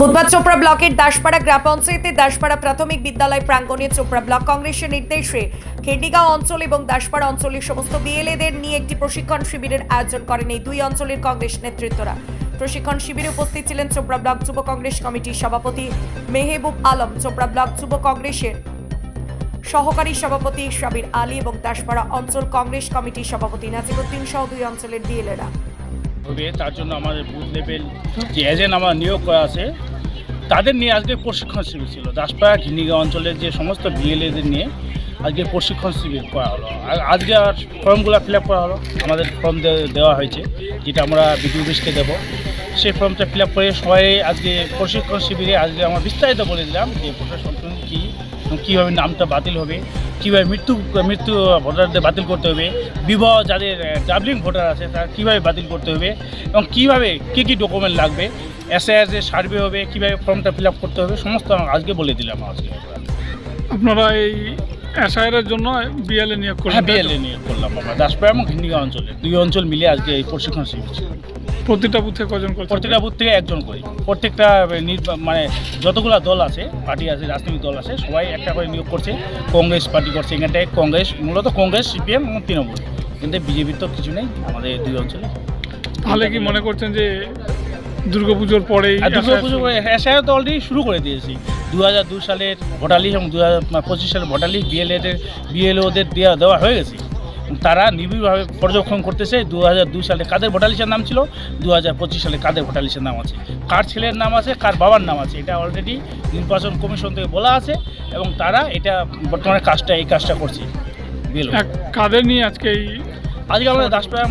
বুধবার চোপড়া ব্লকের দাসপাড়া গ্রাম পঞ্চায়েতের দাসপাড়া প্রাথমিক বিদ্যালয় প্রাঙ্গণে চোপড়া ব্লক কংগ্রেসের নির্দেশে খেন্ডিগাঁও অঞ্চল এবং দাসপাড়া অঞ্চলের সমস্ত বিএলএদের নিয়ে একটি প্রশিক্ষণ শিবিরের আয়োজন করেন এই দুই অঞ্চলের কংগ্রেস নেতৃত্বরা। প্রশিক্ষণ শিবিরে উপস্থিত ছিলেন চোপড়া ব্লক যুব কংগ্রেস কমিটির সভাপতি মেহবুব আলম, চোপড়া ব্লক যুব কংগ্রেসের সহকারী সভাপতি সাবির আলী এবং দাসপাড়া অঞ্চল কংগ্রেস কমিটির সভাপতি নাজিবুদ্দিন সহ দুই অঞ্চলের বিএলএরা। তার জন্য আমাদের বুথ লেভেল যে এজেন্ট আমার নিয়োগ করা আছে তাদের নিয়ে আজকে প্রশিক্ষণ শিবির ছিল। দাসপাড়া ঘিনিগাঁও অঞ্চলের যে সমস্ত বিএলএদের নিয়ে আজকে প্রশিক্ষণ শিবির করা হলো। আজকে আর ফর্মগুলো ফিল আপ করা হলো। আমাদের ফর্ম দেওয়া হয়েছে, যেটা আমরা বিডিও অফিসকে দেবো। সেই ফর্মটা ফিল আপ করে সবাই আজকে প্রশিক্ষণ শিবিরে আজকে আমরা বিস্তারিত বলে দিলাম যে ভোটার সংশোধন কী, কীভাবে নামটা বাতিল হবে, কীভাবে মৃত্যু ভোটারদের বাতিল করতে হবে, বিবাহ যাদের ডাবলিং ভোটার আছে তারা কীভাবে বাতিল করতে হবে এবং কীভাবে কী ডকুমেন্ট লাগবে, এসআইআর যে সার্ভে হবে, কীভাবে ফর্মটা ফিল আপ করতে হবে, সমস্ত আজকে বলে দিলাম। আজকে আপনারা এই এসআইআর জন্য বিএলএ নিয়োগ করলেন? হ্যাঁ, বিএলএ নিয়োগ করলাম আমরা দাসপাড়া এবং ঘিন্ডিগাঁও অঞ্চলে দুই অঞ্চল মিলে আজকে এই প্রশিক্ষণ শিবির ছিল। প্রতিটা বুথে কজন করছেন? প্রত্যেকটা বুথ থেকে একজন করি। প্রত্যেকটা মানে যতগুলো দল আছে, পার্টি আছে, রাজনৈতিক দল আছে, সবাই একটা করে নিয়োগ করছে। কংগ্রেস পার্টি করছে এখানটায়, কংগ্রেস মূলত কংগ্রেস, সিপিএম এবং তৃণমূল, কিন্তু বিজেপির তো কিছু নেই আমাদের দুই অঞ্চলে। তাহলে কি মনে করছেন যে দুর্গাপুজোর পরেই? দুর্গাপুজো এসআইআর তো অলরেডি শুরু করে দিয়েছি। 2002 সালের ভোটার লিস্ট এবং 2025 সালের ভোটার লিস্ট বিএলওদের দেওয়া হয়ে গেছে। তারা নিবিড়ভাবে পর্যবেক্ষণ করতেছে 2002 সালে কাদের ভোটার লিস্টের নাম ছিল, 2025 সালে কাদের ভোটার লিস্টের নাম আছে, কার ছেলের নাম আছে, কার বাবার নাম আছে। এটা অলরেডি নির্বাচন কমিশন থেকে বলা আছে এবং তারা এটা বর্তমানে এই কাজটা করছে। কাদের নিয়ে আজকে আমাদের দাসপাড়া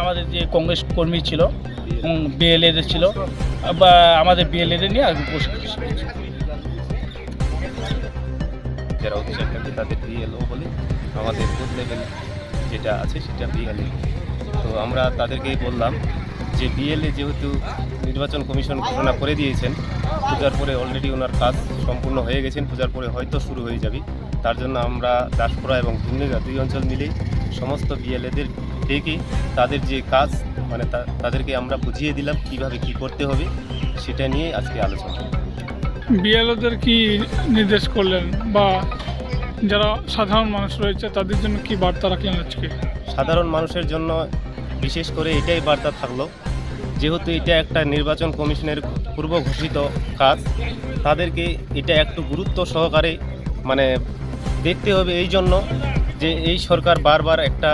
আমাদের যে কংগ্রেস কর্মী ছিল এবং বিএলএদের ছিল বা আমাদের বিএলএদের নিয়ে আজকে প্রশিক্ষণ যারা অভিযোগ থাকে তাদের বিএলও বলে, আমাদের বুথ লেভেল যেটা আছে সেটা বিএলএ। তো আমরা তাদেরকেই বললাম যে বিএলএ যেহেতু নির্বাচন কমিশন ঘোষণা করে দিয়েছেন, পূজার পরে অলরেডি ওনার কাজ সম্পূর্ণ হয়ে গেছেন, পূজার পরে হয়তো শুরু হয়ে যাবে। তার জন্য আমরা দাসপাড়া এবং ঘিন্ডিগাঁও দুই অঞ্চল মিলেই সমস্ত বিএলএদের ডেকে তাদের যে কাজ মানে তাদেরকে আমরা বুঝিয়ে দিলাম কীভাবে কী করতে হবে, সেটা নিয়ে আজকে আলোচনা। বিএলওদের কি নির্দেশ করলেন বা যারা সাধারণ মানুষ রয়েছে তাদের জন্য কি বার্তা রাখলেন আজকে? সাধারণ মানুষের জন্য বিশেষ করে এটাই বার্তা থাকলো, যেহেতু এটা একটা নির্বাচন কমিশনের পূর্ব ঘোষিত কাজ, তাদেরকে এটা একটু গুরুত্ব সহকারে মানে দেখতে হবে। এই জন্য যে এই সরকার বারবার একটা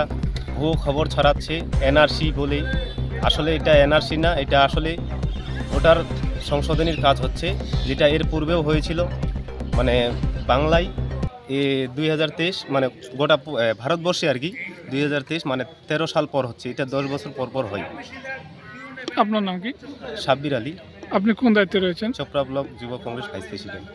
ভুয়ো খবর ছড়াচ্ছে এনআরসি বলে। আসলে এটা এনআরসি না, এটা আসলে ভোটার সংশোধনীর কাজ হচ্ছে, যেটা এর পূর্বেও হয়েছিল মানে বাংলায় 2023 মানে গোটা ভারতবর্ষে আর কি 2023 মানে 13 সাল পর হচ্ছে, এটা 10 বছর পর হয়। আপনার নাম কি? সাব্বির আলী। আপনি কোন দায়িত্বে রয়েছেন? চোপড়া ব্লক যুব কংগ্রেস ভাইস প্রেসিডেন্ট।